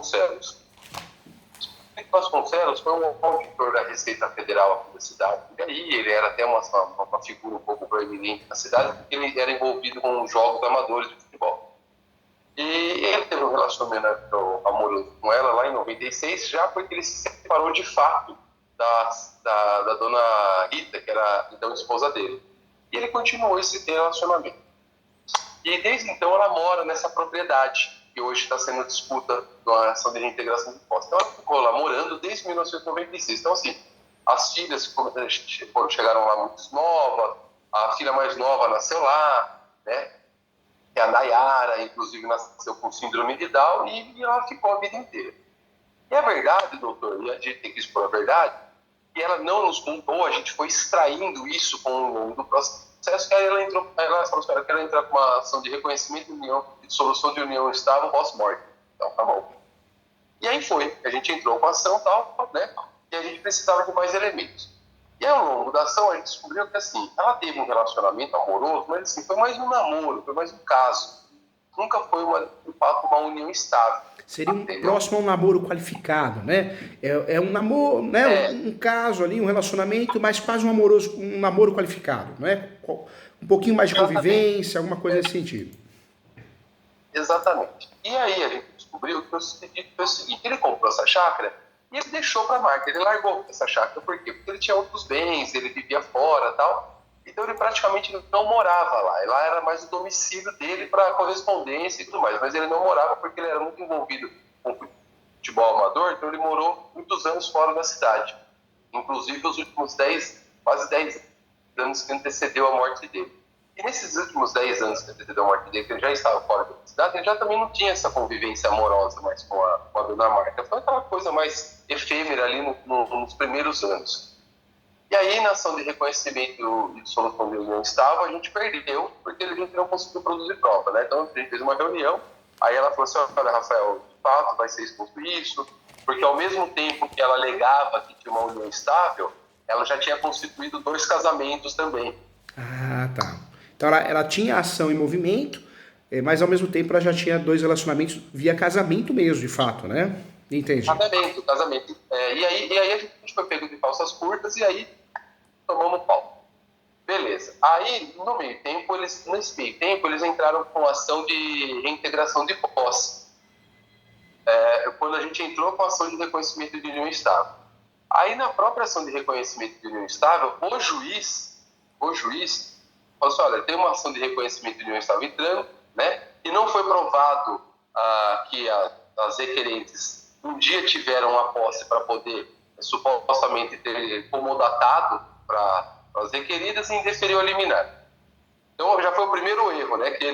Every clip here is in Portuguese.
Vasconcelos. Felipe Vasconcelos foi um auditor da Receita Federal aqui da cidade. E aí ele era até uma figura um pouco proeminente na cidade, porque ele era envolvido com jogos amadores de futebol. E ele teve um relacionamento amoroso com ela lá em 96, já porque ele se separou de fato da dona Rita, que era então esposa dele. E ele continuou esse relacionamento. E desde então ela mora nessa propriedade, que hoje está sendo disputa da ação de reintegração de posse. Então ela ficou lá morando desde 1996. Então, assim, as filhas chegaram lá muito novas, a filha mais nova nasceu lá, né? Que é a Nayara, inclusive nasceu com síndrome de Down, e ela ficou a vida inteira. E a verdade, doutor, e a gente tem que expor a verdade, que ela não nos contou, a gente foi extraindo isso com o longo do processo, que ela falou que ela quer entrar com uma ação de reconhecimento de união, de solução de união estável pós-morte. Então, tá bom. E aí a gente entrou com a ação e tal, né? E a gente precisava de mais elementos. E ao longo da ação a gente descobriu que, assim, ela teve um relacionamento amoroso, mas assim, foi mais um namoro, foi mais um caso. Nunca foi, de fato, uma união estável. Seria próximo a um namoro qualificado, né? É um namoro, né? Um caso ali, um relacionamento, mas quase um namoro qualificado, né? Um pouquinho mais de convivência, alguma coisa nesse sentido. Exatamente. E aí a gente descobriu que foi o seguinte, ele comprou essa chácara e ele deixou para a marca, ele largou essa chácara. Por quê? Porque ele tinha outros bens, ele vivia fora e tal. Então ele praticamente não morava lá. Lá era mais o domicílio dele para correspondência e tudo mais. Mas ele não morava porque ele era muito envolvido com futebol amador, então ele morou muitos anos fora da cidade. Inclusive os últimos quase 10 anos que antecedeu a morte dele. E nesses últimos 10 anos que antecedeu a morte dele, que ele já estava fora da cidade, ele já também não tinha essa convivência amorosa mais com a dona Marta. Foi aquela coisa mais efêmera ali nos primeiros anos. E aí, na ação de reconhecimento e de solução de união estável, a gente perdeu, porque a gente não conseguiu produzir prova, né? Então, a gente fez uma reunião, aí ela falou assim, olha, Rafael, de fato, vai ser exposto isso, porque ao mesmo tempo que ela alegava que tinha uma união estável, ela já tinha constituído 2 casamentos também. Ah, tá. Então, ela tinha ação em movimento, mas ao mesmo tempo ela já tinha 2 relacionamentos via casamento mesmo, de fato, né? Entendi. Casamento. E aí a gente foi pego de calças curtas e aí tomamos pau. Beleza. Aí, nesse meio tempo, eles entraram com ação de reintegração de posse. Quando a gente entrou com a ação de reconhecimento de união estável. Aí, na própria ação de reconhecimento de união estável, o juiz falou assim, olha, tem uma ação de reconhecimento de união estável entrando, né? E não foi provado que as requerentes um dia tiveram a posse para poder supostamente ter comodatado para as requeridas e indeferiu a liminar. Então já foi o primeiro erro, né? Que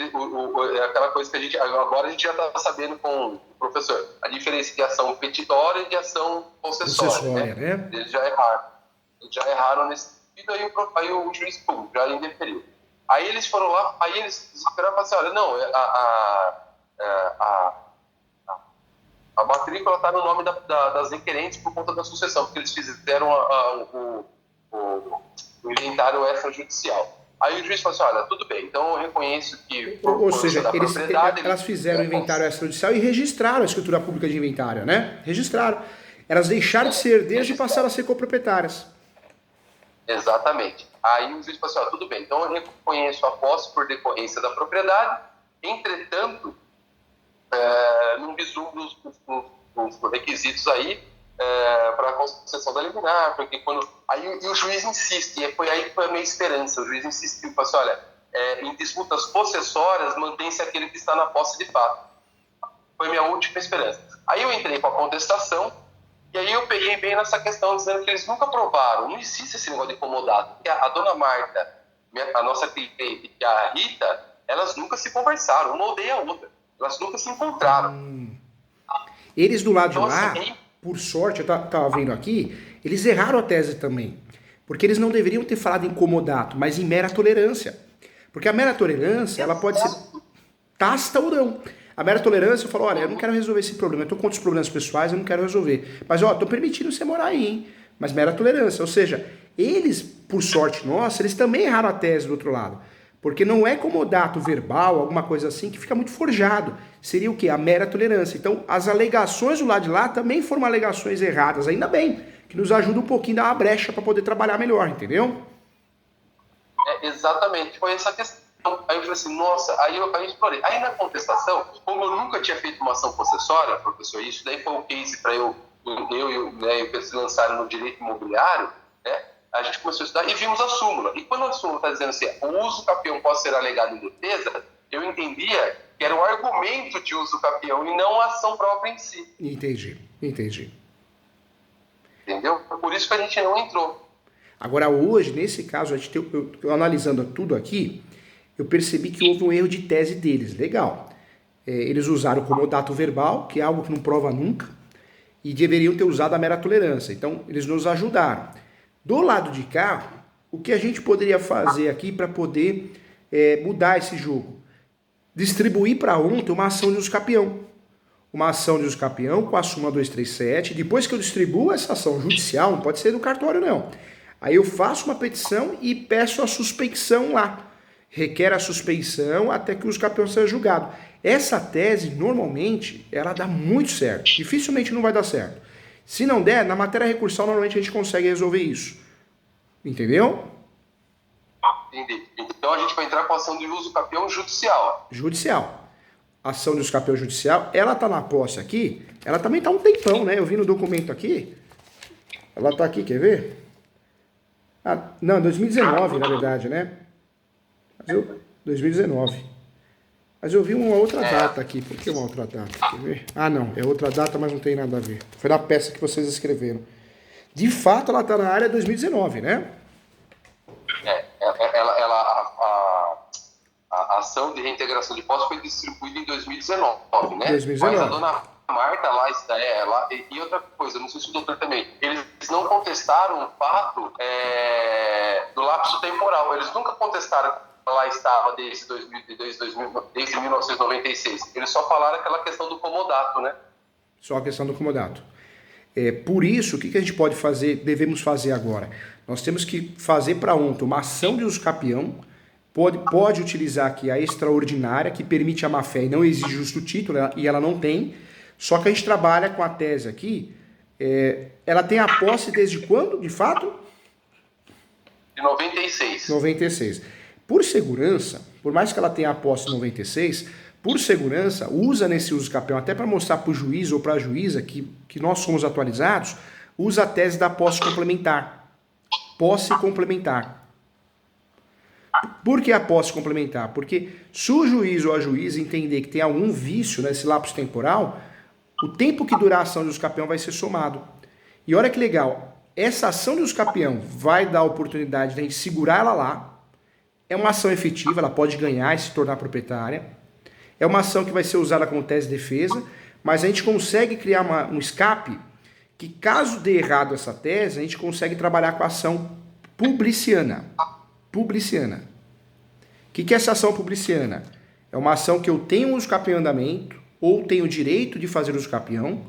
aquela coisa que agora a gente já está sabendo com o professor, a diferença de ação petitória e de ação possessória, né? Eles já erraram nesse sentido, aí o juiz já indeferiu. Aí eles foram lá, aí eles esperaram e falaram assim, olha, não, a matrícula está no nome das requerentes por conta da sucessão, porque eles fizeram o inventário extrajudicial. Aí o juiz falou assim, olha, tudo bem, então eu reconheço que... Ou seja, elas fizeram o inventário extrajudicial e registraram a escritura pública de inventário, né? Registraram. Elas deixaram de ser herdeiras e passaram a ser coproprietárias. Exatamente. Aí o juiz falou assim, olha, tudo bem, então eu reconheço a posse por decorrência da propriedade, entretanto, não vislumbro os requisitos aí para a concessão da liminar, porque e o juiz insiste, e foi aí que foi a minha esperança, o juiz insistiu, falou assim, olha, em disputas possessórias, mantém-se aquele que está na posse de fato. Foi minha última esperança. Aí eu entrei com a contestação, e aí eu peguei bem nessa questão, dizendo que eles nunca provaram, não existe esse negócio de comodado, porque a dona Marta, a nossa cliente e a Rita, elas nunca se conversaram, uma odeia a outra. Elas nunca se encontraram. Eles do lado de lá, por sorte, eu estava vendo aqui, eles erraram a tese também. Porque eles não deveriam ter falado em comodato, mas em mera tolerância. Porque a mera tolerância, ela pode ser tácita ou não. A mera tolerância, eu falo, olha, eu não quero resolver esse problema, eu estou com outros problemas pessoais, eu não quero resolver. Mas, ó, estou permitindo você morar aí, hein? Mas mera tolerância. Ou seja, eles, por sorte nossa, eles também erraram a tese do outro lado. Porque não é comodato verbal, alguma coisa assim, que fica muito forjado. Seria o quê? A mera tolerância. Então, as alegações do lado de lá também foram alegações erradas, ainda bem, que nos ajuda um pouquinho a dar uma brecha para poder trabalhar melhor, entendeu? Exatamente, foi essa questão. Aí eu falei assim, nossa, aí eu explorei. Aí na contestação, como eu nunca tinha feito uma ação possessória, professor, isso daí foi um case para eu e o PC lançarem no direito imobiliário, né? A gente começou a estudar e vimos a súmula. E quando a súmula está dizendo assim, o uso capião pode ser alegado em defesa, eu entendia que era o argumento de uso capião e não a ação própria em si. Entendi. Entendeu? Por isso que a gente não entrou. Agora hoje, nesse caso, eu analisando tudo aqui, eu percebi que houve um erro de tese deles. Legal. Eles usaram o comodato verbal, que é algo que não prova nunca, e deveriam ter usado a mera tolerância. Então, eles nos ajudaram. Do lado de cá, o que a gente poderia fazer aqui para poder mudar esse jogo? Distribuir para ontem uma ação de uso capião. Uma ação de uso capião com a súmula 237. Depois que eu distribuo essa ação judicial, não pode ser do cartório não. Aí eu faço uma petição e peço a suspeição lá. Requer a suspeição até que o uso capião seja julgado. Essa tese, normalmente, ela dá muito certo. Dificilmente não vai dar certo. Se não der, na matéria recursal, normalmente a gente consegue resolver isso. Entendeu? Entendi. Então a gente vai entrar com a ação de uso capião judicial. Judicial. Ação de uso capião judicial, ela tá na posse aqui, ela também tá um tempão, né? Eu vi no documento aqui, ela tá aqui, quer ver? Não, 2019, na verdade, né? 2019. Mas eu vi uma outra data aqui. Por que uma outra data? Quer ver? Não, é outra data, mas não tem nada a ver. Foi na peça que vocês escreveram. De fato, ela tá na área 2019, né? A ação de reintegração de posse foi distribuída em 2019, né? 2019. Mas a dona Marta lá está, e outra coisa, não sei se o doutor também, eles não contestaram o fato do lapso temporal, eles nunca contestaram que lá estava desde 1996, eles só falaram aquela questão do comodato, né? Só a questão do comodato. Por isso, o que a gente pode fazer, devemos fazer agora? Nós temos que fazer para ontem uma ação de uso capião, pode utilizar aqui a extraordinária, que permite a má-fé e não exige justo título, e ela não tem, só que a gente trabalha com a tese aqui, ela tem a posse desde quando, de fato? De 96. 96. Por segurança, por mais que ela tenha a posse em 96, por segurança, usa nesse uso capião, até para mostrar para o juiz ou para a juíza que nós somos atualizados, usa a tese da posse complementar. Posse complementar. Por que a posse complementar? Porque se o juiz ou a juíza entender que tem algum vício nesse lapso temporal, o tempo que durar a ação de uso capião vai ser somado. E olha que legal, essa ação de uso capião vai dar a oportunidade de a gente segurar ela lá. É uma ação efetiva, ela pode ganhar e se tornar proprietária. É uma ação que vai ser usada como tese de defesa, mas a gente consegue criar um escape que, caso dê errado essa tese, a gente consegue trabalhar com a ação publiciana. Publiciana. O que é essa ação publiciana? É uma ação que eu tenho uso capião em andamento, ou tenho o direito de fazer uso capião.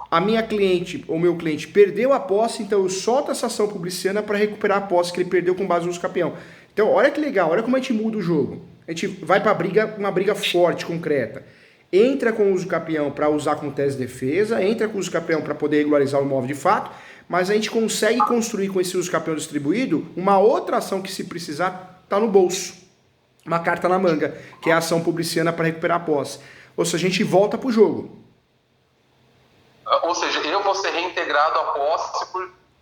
A minha cliente, ou meu cliente, perdeu a posse, então eu solto essa ação publiciana para recuperar a posse que ele perdeu com base no uso capião. Então, olha que legal, olha como a gente muda o jogo. A gente vai para uma briga forte, concreta. Entra com o uso capião para usar como tese de defesa, entra com o uso capião para poder regularizar o imóvel de fato, mas a gente consegue construir com esse uso capião distribuído uma outra ação que, se precisar, está no bolso. Uma carta na manga, que é a ação publiciana para recuperar a posse. Ou seja, a gente volta para o jogo. Ou seja, eu vou ser reintegrado à posse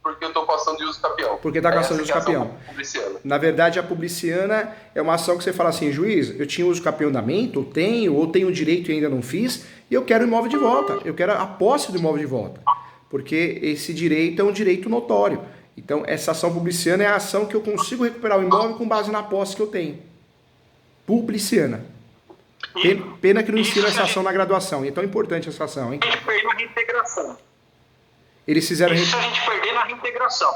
porque eu estou com a ação de uso capião. Porque está com a ação de uso capião. Na verdade, a publiciana é uma ação que você fala assim, juiz, eu tinha uso capião em andamento, ou tenho direito e ainda não fiz, e eu quero o imóvel de volta. Eu quero a posse do imóvel de volta. Porque esse direito é um direito notório. Então, essa ação publiciana é a ação que eu consigo recuperar o imóvel com base na posse que eu tenho. Publiciana. Pena que não ensina essa ação na graduação. E é tão importante essa ação, hein? A gente perdeu a reintegração. Eles fizeram... Isso a gente perdeu na reintegração.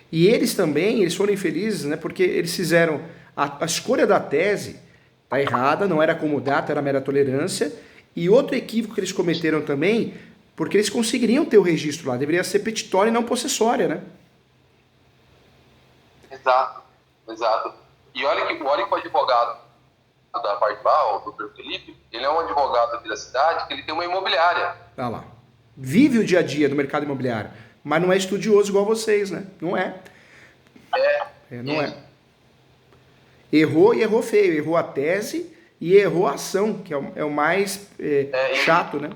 E eles também, eles foram infelizes, né? Porque eles fizeram... A escolha da tese tá errada, não era comodato, era mera tolerância. E outro equívoco que eles cometeram também, porque eles conseguiriam ter o registro lá. Deveria ser petitória e não possessória, né? Exato. E olha que o advogado da parte lá, o doutor Felipe, ele é um advogado aqui da cidade que ele tem uma imobiliária. Tá lá. Vive o dia a dia do mercado imobiliário, mas não é estudioso igual vocês, né? Não é. Não é. Errou e errou feio. Errou a tese e errou a ação, que é o mais chato, né?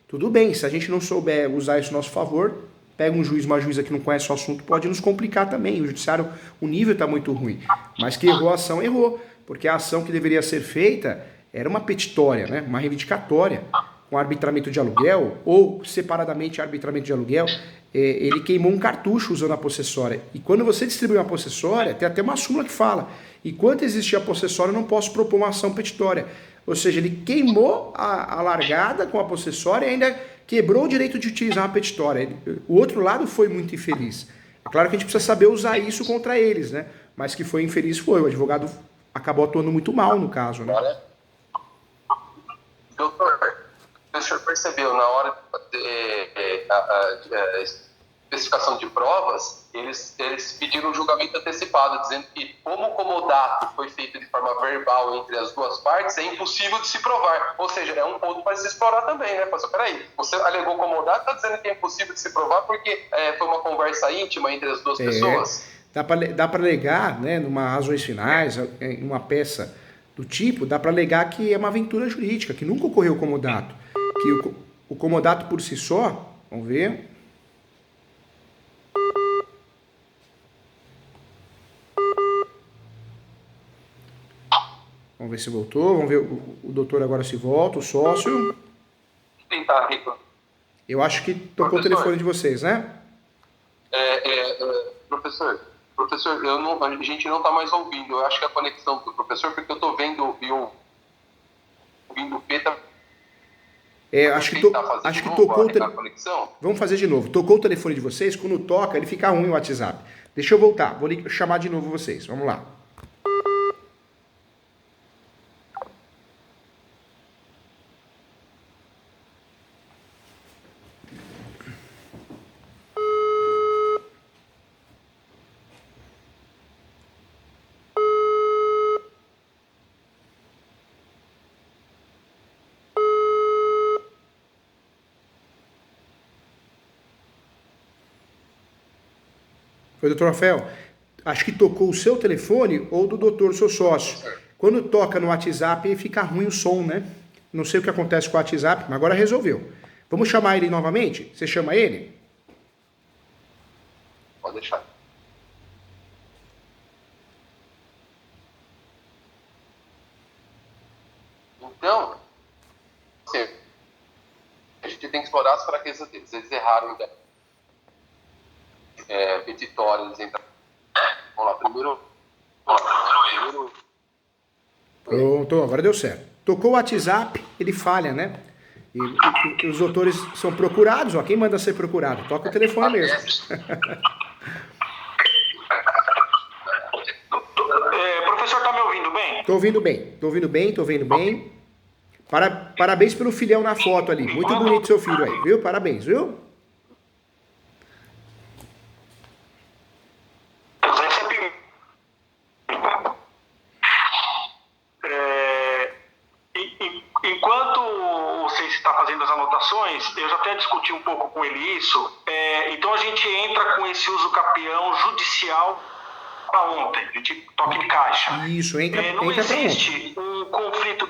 Tudo bem, se a gente não souber usar isso a nosso favor, pega um juiz, uma juíza que não conhece o assunto, pode nos complicar também. O judiciário, o nível está muito ruim. Mas que errou a ação, errou. Porque a ação que deveria ser feita era uma petitória, né? Uma reivindicatória, com arbitramento de aluguel, ou separadamente arbitramento de aluguel. Ele queimou um cartucho usando a possessória. E quando você distribui uma possessória, tem até uma súmula que fala: enquanto existir a possessória, eu não posso propor uma ação petitória. Ou seja, ele queimou a largada com a possessória e ainda quebrou o direito de utilizar uma petitória. O outro lado foi muito infeliz. É claro que a gente precisa saber usar isso contra eles, né? Mas que foi infeliz foi. O advogado acabou atuando muito mal no caso, né? Doutor, o senhor percebeu, na hora da especificação de provas, eles pediram um julgamento antecipado, dizendo que, como o comodato foi feito de forma verbal entre as duas partes, é impossível de se provar. Ou seja, é um ponto para se explorar também, né? Mas, peraí, você alegou comodato, está dizendo que é impossível de se provar porque foi uma conversa íntima entre as duas pessoas? Dá para alegar, né, numa razões finais, em uma peça do tipo, dá para alegar que é uma aventura jurídica, que nunca ocorreu comodato. Que o comodato por si só, vamos ver... Vamos ver se voltou, vamos ver o doutor agora se volta, o sócio. Tentar, Rico. Eu acho que tocou o telefone de vocês, né? Professor, a gente não está mais ouvindo. Eu acho que a conexão do professor, porque eu estou vendo ouvindo o P. Acho que tocou o conexão. Vamos fazer de novo. Tocou o telefone de vocês, quando toca, ele fica ruim o WhatsApp. Deixa eu voltar, vou chamar de novo vocês. Vamos lá. Foi, doutor Rafael? Acho que tocou o seu telefone ou do doutor, seu sócio. Quando toca no WhatsApp, fica ruim o som, né? Não sei o que acontece com o WhatsApp, mas agora resolveu. Vamos chamar ele novamente? Você chama ele? Pode deixar. Então, assim, a gente tem que explorar as fraquezas deles. Eles erraram petitório, eles entraram. Vamos lá, primeiro. Pronto, agora deu certo. Tocou o WhatsApp, ele falha, né? E os doutores são procurados, ó. Quem manda ser procurado? Toca o telefone mesmo. Professor, tá me ouvindo bem? Tô ouvindo bem. Parabéns pelo filhão na foto ali. Muito bonito seu filho aí, viu? Parabéns, viu? Enquanto você está fazendo as anotações, eu já até discuti um pouco com ele isso. Então a gente entra com esse uso capião judicial para ontem, a gente toque de caixa. Isso, entra não entra existe um conflito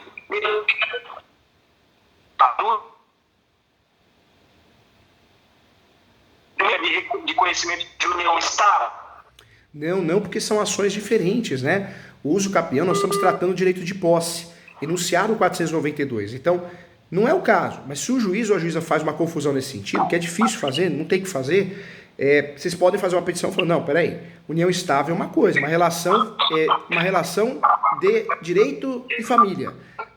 de conhecimento de união estável. Não, porque são ações diferentes, né? O uso capião, nós estamos tratando do direito de posse, enunciado 492. Então, não é o caso, mas se o juiz ou a juíza faz uma confusão nesse sentido, que é difícil fazer, não tem que fazer, vocês podem fazer uma petição falando, não, peraí, união estável é uma coisa, uma relação de direito e família.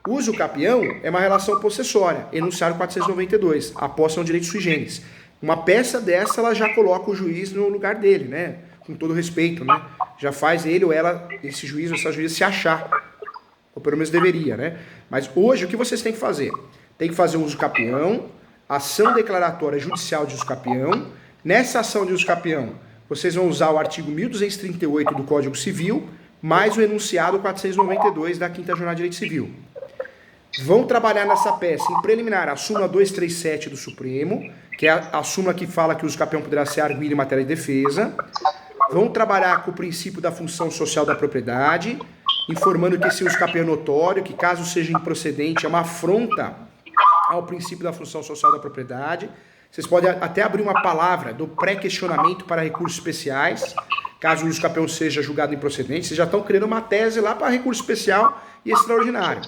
Uso capião é uma relação possessória, enunciado 492. A posse é um direito sui generis. Uma peça dessa, ela já coloca o juiz no lugar dele, né? Com todo respeito, né? Já faz ele ou ela, esse juiz ou essa juíza se achar. Ou pelo menos deveria, né? Mas hoje, o que vocês têm que fazer? Tem que fazer o uso capião, ação declaratória judicial de uso capião. Nessa ação de uso capião, vocês vão usar o artigo 1238 do Código Civil, mais o enunciado 492 da 5ª Jornada de Direito Civil. Vão trabalhar nessa peça, em preliminar, a súmula 237 do Supremo, que é a súmula que fala que o uso capião poderá ser arguido em matéria de defesa. Vão trabalhar com o princípio da função social da propriedade, informando que esse uso capião é notório, que caso seja improcedente, é uma afronta ao princípio da função social da propriedade. Vocês podem até abrir uma palavra do pré-questionamento para recursos especiais, caso o uso capião seja julgado improcedente. Vocês já estão criando uma tese lá para recurso especial e extraordinário.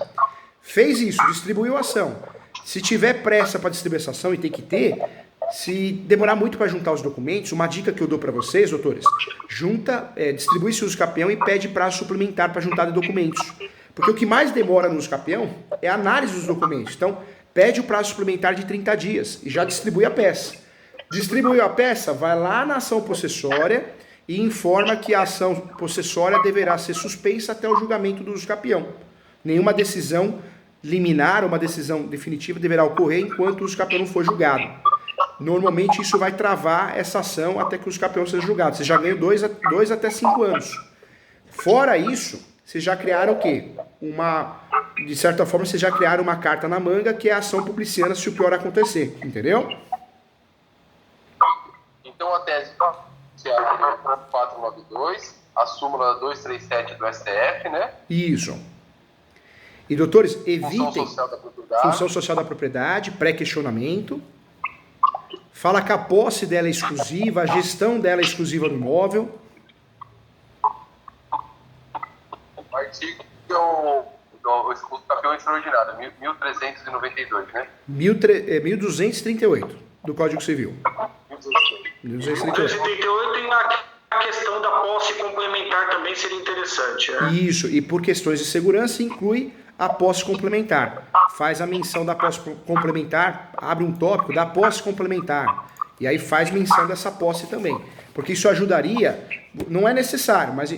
Fez isso, distribuiu a ação. Se tiver pressa para distribuir essa ação, e tem que ter, se demorar muito para juntar os documentos, uma dica que eu dou para vocês, doutores, distribui esse uso capião e pede prazo suplementar para juntar de documentos. Porque o que mais demora no uso capião é a análise dos documentos. Então, pede o prazo suplementar de 30 dias e já distribui a peça. Distribuiu a peça, vai lá na ação possessória e informa que a ação possessória deverá ser suspensa até o julgamento do uso capião. Nenhuma decisão liminar ou uma decisão definitiva deverá ocorrer enquanto o uso capião não for julgado. Normalmente isso vai travar essa ação até que o uso capião seja julgado. Você já ganha 2 até 5 anos. Fora isso, vocês já criaram o quê? De certa forma, vocês já criaram uma carta na manga, que é a ação publiciana se o pior acontecer. Entendeu? Então a tese é a 492, a súmula 237 do STF, né? Isso. E, doutores, evitem função social da propriedade, pré-questionamento. Fala que a posse dela é exclusiva, a gestão dela é exclusiva do imóvel. O artigo do uso capião extraordinário, 1392, né? 1238 do Código Civil. 1238 e a questão da posse complementar também seria interessante. Né? Isso, e por questões de segurança inclui a posse complementar. Faz a menção da posse complementar, abre um tópico da posse complementar. E aí faz menção dessa posse também. Porque isso ajudaria, não é necessário, mas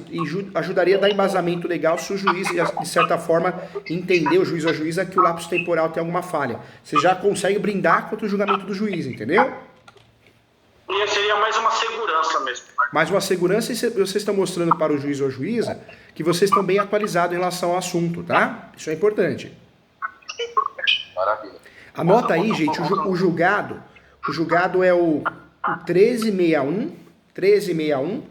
ajudaria a dar embasamento legal se o juiz, de certa forma, entender, o juiz ou a juíza, que o lapso temporal tem alguma falha. Você já consegue brindar contra o julgamento do juiz, entendeu? E seria mais uma segurança mesmo. Mais uma segurança, e vocês estão mostrando para o juiz ou a juíza que vocês estão bem atualizados em relação ao assunto, tá? Isso é importante. Maravilha. Anota aí, gente, o julgado é o 1361,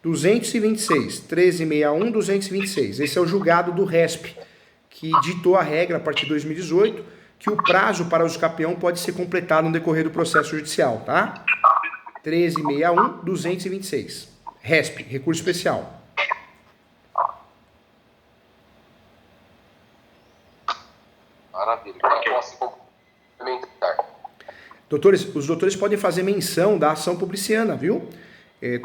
226. 1361, 226. Esse é o julgado do RESP, que ditou a regra a partir de 2018, que o prazo para o uso capião pode ser completado no decorrer do processo judicial, tá? 1361, 226. RESP, recurso especial. Maravilha. Doutores, os doutores podem fazer menção da ação publiciana, viu?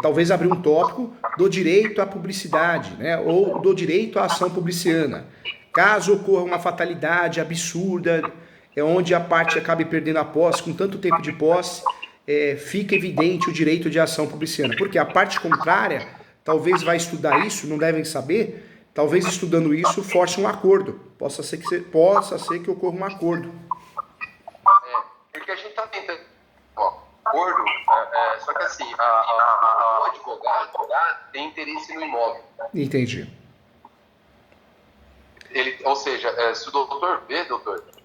Talvez abrir um tópico do direito à publicidade, né? Ou do direito à ação publiciana. Caso ocorra uma fatalidade absurda, onde a parte acabe perdendo a posse, com tanto tempo de posse, fica evidente o direito de ação publiciana. Porque a parte contrária talvez vai estudar isso, não devem saber, talvez estudando isso force um acordo. Possa ser que ocorra um acordo. Porque a gente está tentando um acordo, só que assim, o advogado tem interesse no imóvel. Entendi. Ou seja, se o doutor vê,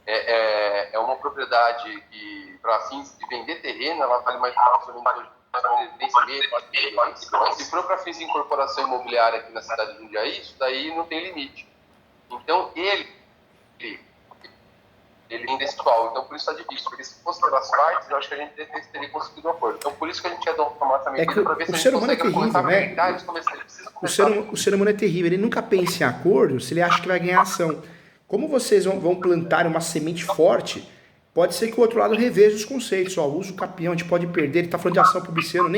é uma propriedade que, para fins de vender terreno, ela vale mais ou menos 3,5 milhões. Se for para fins de incorporação imobiliária aqui na cidade de Jundiaí, isso daí não tem limite. Então, ele ainda é atual, então por isso está difícil, porque se fosse pelas partes, eu acho que a gente teria conseguido um acordo. Então por isso que a gente ia tomar essa medida para ver se a gente consegue terrível, né? O ser humano é terrível, ele nunca pensa em acordo se ele acha que vai ganhar ação. Como vocês vão plantar uma semente forte, pode ser que o outro lado reveja os conceitos. Ó, usa o capião, a gente pode perder, ele está falando de ação publiciana,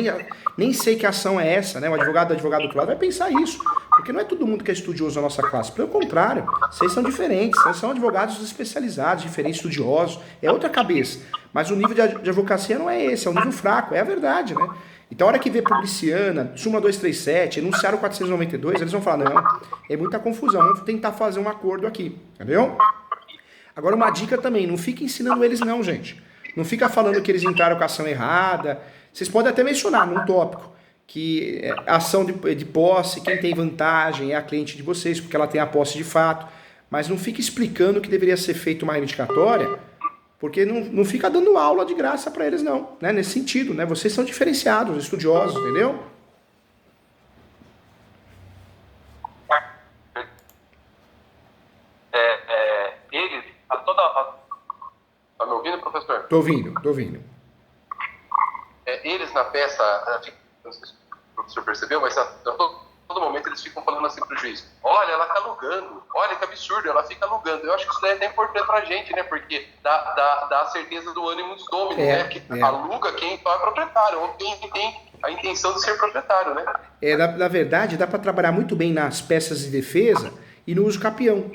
nem sei que ação é essa, né? O advogado do outro lado vai pensar isso. Porque não é todo mundo que é estudioso na nossa classe. Pelo contrário, vocês são diferentes. Vocês são advogados especializados, diferentes, estudiosos. É outra cabeça. Mas o nível de advocacia não é esse, é um nível fraco. É a verdade, né? Então, a hora que vê publiciana, súmula 237, enunciaram 492, eles vão falar, não, é muita confusão, vamos tentar fazer um acordo aqui. Entendeu? Agora, uma dica também, não fica ensinando eles não, gente. Não fica falando que eles entraram com a ação errada. Vocês podem até mencionar num tópico que ação de posse, quem tem vantagem é a cliente de vocês, porque ela tem a posse de fato, mas não fica explicando que deveria ser feita uma reivindicatória, porque não fica dando aula de graça para eles não, né? Nesse sentido, né? Vocês são diferenciados, estudiosos, entendeu? Eles, tá me ouvindo, professor? Tô ouvindo. Eles na peça, não sei se o professor percebeu, mas a todo momento eles ficam falando assim pro juiz: olha, ela tá alugando, olha que absurdo, ela fica alugando. Eu acho que isso daí é até importante pra gente, né? Porque dá a certeza do ânimo dos domini, né? Que aluga quem é proprietário, ou quem tem a intenção de ser proprietário, né? Na verdade, dá para trabalhar muito bem nas peças de defesa e no uso capião.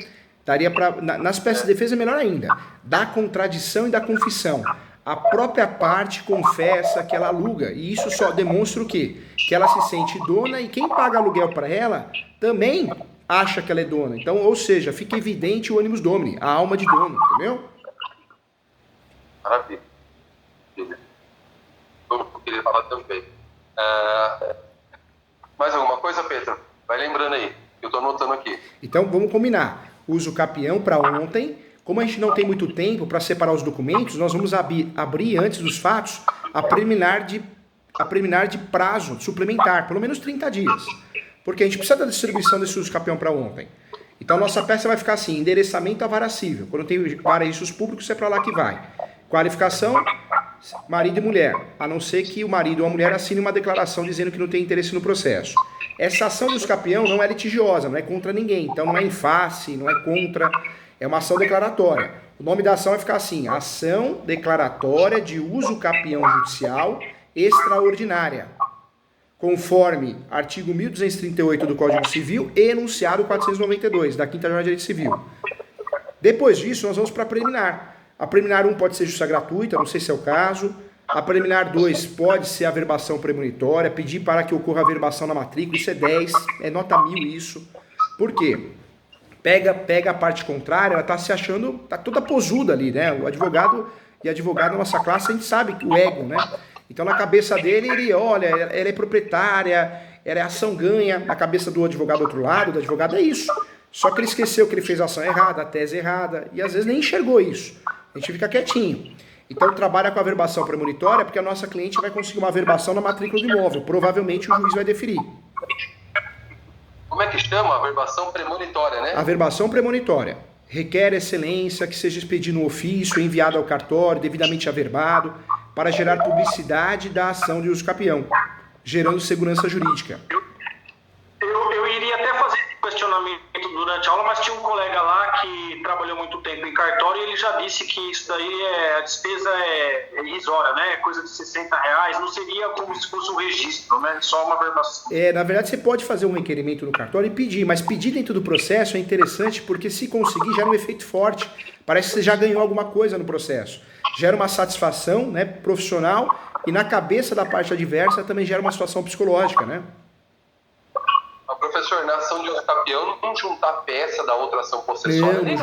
Daria nas peças de defesa é melhor ainda. Da contradição e da confissão. A própria parte confessa que ela aluga. E isso só demonstra o quê? Que ela se sente dona e quem paga aluguel para ela também acha que ela é dona. Então, ou seja, fica evidente o animus domini, a alma de dono, entendeu? Maravilha. Eu queria falar também. Mais alguma coisa, Pedro? Vai lembrando aí. Eu estou anotando aqui. Então, vamos combinar. Uso capião para ontem. Como a gente não tem muito tempo para separar os documentos, nós vamos abrir antes dos fatos a preliminar de prazo suplementar, pelo menos 30 dias. Porque a gente precisa da distribuição desse uso capião para ontem. Então, a nossa peça vai ficar assim: endereçamento à vara civil. Quando tem vareiros públicos, é para lá que vai. Qualificação, marido e mulher. A não ser que o marido ou a mulher assine uma declaração dizendo que não tem interesse no processo. Essa ação de uso capião não é litigiosa, não é contra ninguém. Então, não é em face, não é contra... É uma ação declaratória. O nome da ação vai ficar assim: ação declaratória de uso capião judicial extraordinária, conforme artigo 1238 do Código Civil e enunciado 492 da 5ª Jornada de Direito Civil. Depois disso, nós vamos para a preliminar. A preliminar 1 pode ser justiça gratuita, não sei se é o caso. A preliminar 2 pode ser a verbação premonitória, pedir para que ocorra a verbação na matrícula, isso é 10, é nota 1000 isso. Por quê? Pega a parte contrária, ela está se achando, está toda posuda ali, né? O advogado e a advogada da nossa classe, a gente sabe o ego, né? Então, na cabeça dele, ele olha, ela é proprietária, ela é ação ganha. Na cabeça do advogado do outro lado, do advogado, é isso. Só que ele esqueceu que ele fez a ação errada, a tese errada, e às vezes nem enxergou isso. A gente fica quietinho. Então, trabalha com a verbação premonitória, porque a nossa cliente vai conseguir uma verbação na matrícula do imóvel. Provavelmente o juiz vai deferir. Como é que chama? A verbação premonitória, né? A verbação premonitória requer excelência, que seja expedido no ofício, enviado ao cartório, devidamente averbado, para gerar publicidade da ação de uso capião, gerando segurança jurídica. Eu iria até fazer esse questionamento durante a aula, mas tinha um colega lá que trabalhou muito tempo em cartório e ele já disse que isso daí a despesa é irrisória, né? Coisa de R$60, não seria como se fosse um registro, né? Só uma verbação. Na verdade, você pode fazer um requerimento no cartório e pedir, mas pedir dentro do processo é interessante porque se conseguir gera um efeito forte. Parece que você já ganhou alguma coisa no processo. Gera uma satisfação, né, profissional, e na cabeça da parte adversa também gera uma situação psicológica, né? Professor, na ação de uso capião, não juntar peça da outra ação possessória. Não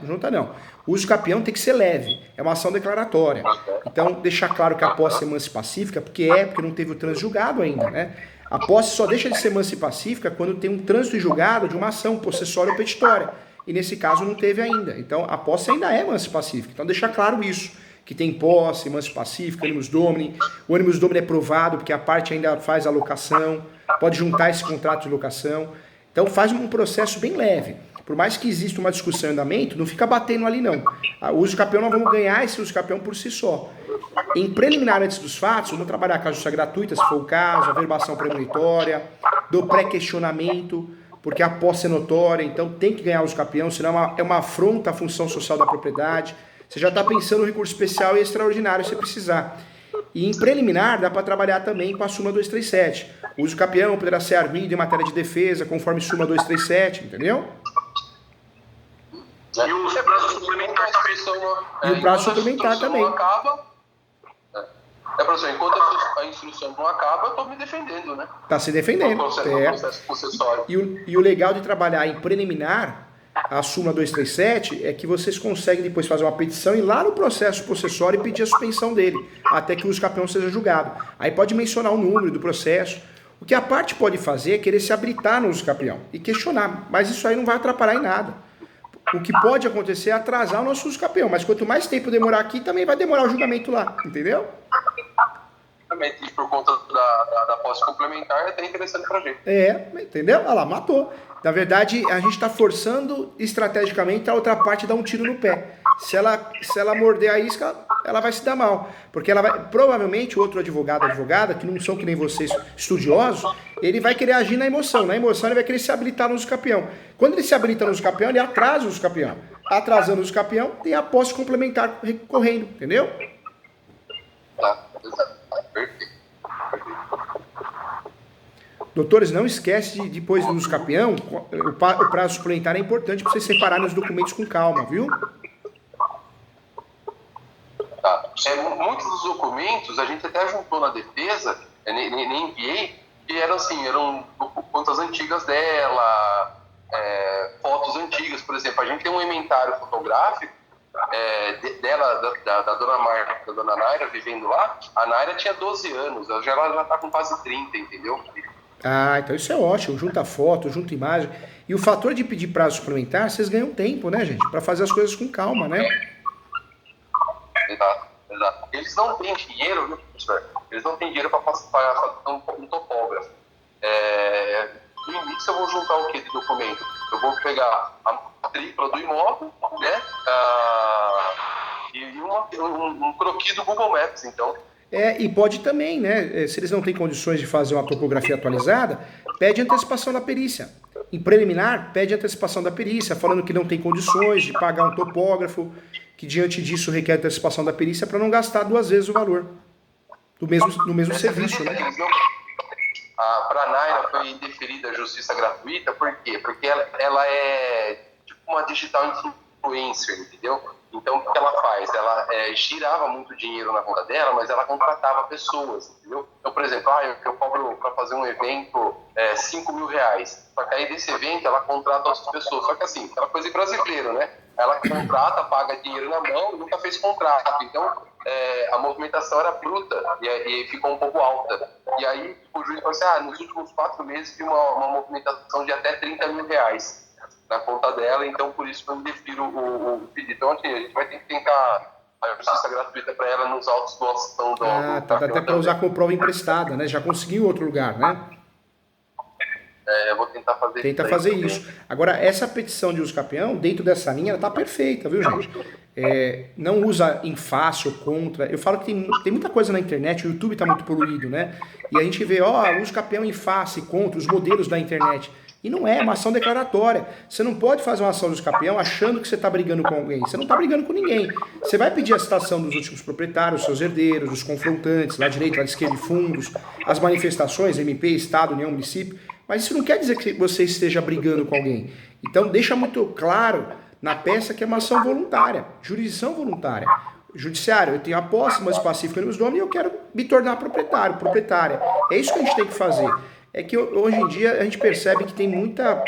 junta não. O uso capião tem que ser leve, é uma ação declaratória. Então, deixar claro que a posse é mansa e pacífica, porque não teve o trânsito julgado ainda, né? A posse só deixa de ser mansa e pacífica quando tem um trânsito julgado de uma ação possessória ou petitória. E nesse caso não teve ainda. Então, a posse ainda é mansa e pacífica. Então, deixar claro isso, que tem posse, mansa e pacífica, animus domini. O animus domini é provado porque a parte ainda faz a locação, pode juntar esse contrato de locação. Então faz um processo bem leve. Por mais que exista uma discussão em andamento, não fica batendo ali não. O uso capião, nós vamos ganhar esse uso capião por si só. Em preliminar antes dos fatos, vamos trabalhar com a justiça gratuita, se for o caso, a verbação premonitória, do pré-questionamento, porque a posse é notória, então tem que ganhar o uso capião, senão é uma afronta à função social da propriedade. Você já está pensando no recurso especial e extraordinário se precisar. E em preliminar dá para trabalhar também com a súmula 237. O uso capião poderá ser arguido em matéria de defesa, conforme súmula 237, entendeu? E o prazo suplementar também. E o prazo suplementar também. Professor, enquanto a instrução não acaba, eu estou me defendendo, né? Está se defendendo. Processo possessório. E o legal de trabalhar em preliminar, a súmula 237, é que vocês conseguem depois fazer uma petição e ir lá no processo possessório e pedir a suspensão dele, até que o uso capião seja julgado. Aí pode mencionar o número do processo. O que a parte pode fazer é querer se habilitar no uso capião e questionar, mas isso aí não vai atrapalhar em nada. O que pode acontecer é atrasar o nosso uso capião, mas quanto mais tempo demorar aqui, também vai demorar o julgamento lá, entendeu? E por conta da posse complementar, é até interessante pra gente. Entendeu? Olha lá, matou. Na verdade, a gente está forçando estrategicamente a outra parte a dar um tiro no pé. Se ela morder a isca, ela vai se dar mal. Porque ela vai, provavelmente o outro advogada, que não são que nem vocês estudiosos, ele vai querer agir na emoção. Na emoção ele vai querer se habilitar no uso capião. Quando ele se habilita no uso capião, ele atrasa o uso capião. Atrasando o uso capião, tem a posse complementar recorrendo, entendeu? Tá, perfeito. Doutores, não esquece de depois do uso capião, o prazo suplementar é importante para vocês separarem os documentos com calma, viu? Tá. Muitos dos documentos a gente até juntou na defesa, nem enviei, que eram contas antigas dela, fotos antigas, por exemplo. A gente tem um inventário fotográfico dela, da dona Marta, da dona Naira, vivendo lá. A Naira tinha 12 anos, ela já tá com quase 30, entendeu? Ah, então isso é ótimo. Junta foto, junta imagem. E o fator de pedir prazo suplementar, vocês ganham tempo, né, gente? Para fazer as coisas com calma, né? Exato. Eles não têm dinheiro, viu, professor? Eles não têm dinheiro para fazer um topógrafo. No início eu vou juntar o que de documento? Eu vou pegar a matrícula do imóvel, né? E um croquis do Google Maps, então. E pode também, né? Se eles não têm condições de fazer uma topografia atualizada, pede antecipação da perícia. Em preliminar, pede antecipação da perícia, falando que não tem condições de pagar um topógrafo, que diante disso requer antecipação da perícia para não gastar 2 vezes o valor do mesmo serviço, né? Para a Naira foi indeferida a justiça gratuita, por quê? Porque ela é tipo uma digital influencer, entendeu? Então, o que ela faz? Ela girava muito dinheiro na conta dela, mas ela contratava pessoas, entendeu? Então, por exemplo, eu cobro para fazer um evento R$5.000. Só que aí desse evento ela contrata outras pessoas. Só que assim, aquela coisa de brasileiro, né? Ela contrata, paga dinheiro na mão e nunca fez contrato. Então, a movimentação era bruta e ficou um pouco alta. E aí o juiz falou assim, nos últimos 4 meses tive uma movimentação de até R$30.000 na conta dela, então por isso que eu indefiro o pedido. Então, assim, a gente vai ter que tentar a justiça gratuita para ela nos autos do ação do tá até para usar como prova emprestada, né? Já conseguiu outro lugar, né? Eu vou tentar fazer Tenta fazer isso. Agora, essa petição de uso capião, dentro dessa linha, ela tá perfeita, viu, gente? Não usa em face ou contra. Eu falo que tem muita coisa na internet, o YouTube tá muito poluído, né? E a gente vê, uso capião em face, contra, os modelos da internet. E não é uma ação declaratória. Você não pode fazer uma ação de uso capião achando que você está brigando com alguém. Você não está brigando com ninguém. Você vai pedir a citação dos últimos proprietários, seus herdeiros, dos confrontantes, lá direito, lá esquerda, fundos, as manifestações, MP, Estado, União, Município. Mas isso não quer dizer que você esteja brigando com alguém. Então deixa muito claro na peça que é uma ação voluntária, jurisdição voluntária. Judiciário, eu tenho a posse, mas pacífica nos nomes e eu quero me tornar proprietária. É isso que a gente tem que fazer. É que hoje em dia a gente percebe que tem muita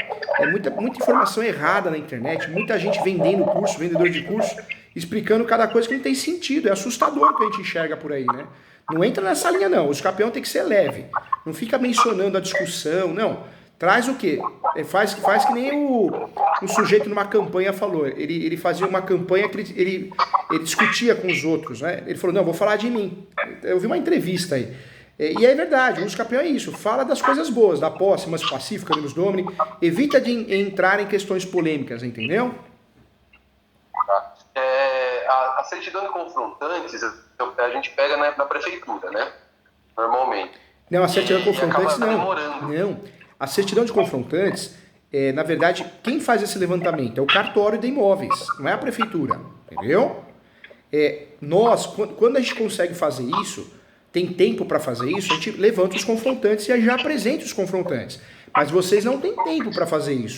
informação errada na internet, muita gente vendendo curso, vendedor de curso, explicando cada coisa que não tem sentido. É assustador o que a gente enxerga por aí, né? Não entra nessa linha, não. O uso capião tem que ser leve. Não fica mencionando a discussão, não. Traz o quê? Faz que nem o sujeito numa campanha falou. Ele fazia uma campanha que ele discutia com os outros, né? Ele falou, não, vou falar de mim. Eu vi uma entrevista aí. E é verdade, o uso capião é isso. Fala das coisas boas, da posse, mas pacífica, nos domini. Evita de entrar em questões polêmicas, entendeu? A certidão de confrontantes, a gente pega na prefeitura, né? Normalmente. Não, a certidão de confrontantes não. A certidão de confrontantes, na verdade, quem faz esse levantamento é o cartório de imóveis, não é a prefeitura, entendeu? Nós, quando a gente consegue fazer isso, tem tempo para fazer isso, a gente levanta os confrontantes e já apresenta os confrontantes. Mas vocês não têm tempo para fazer isso.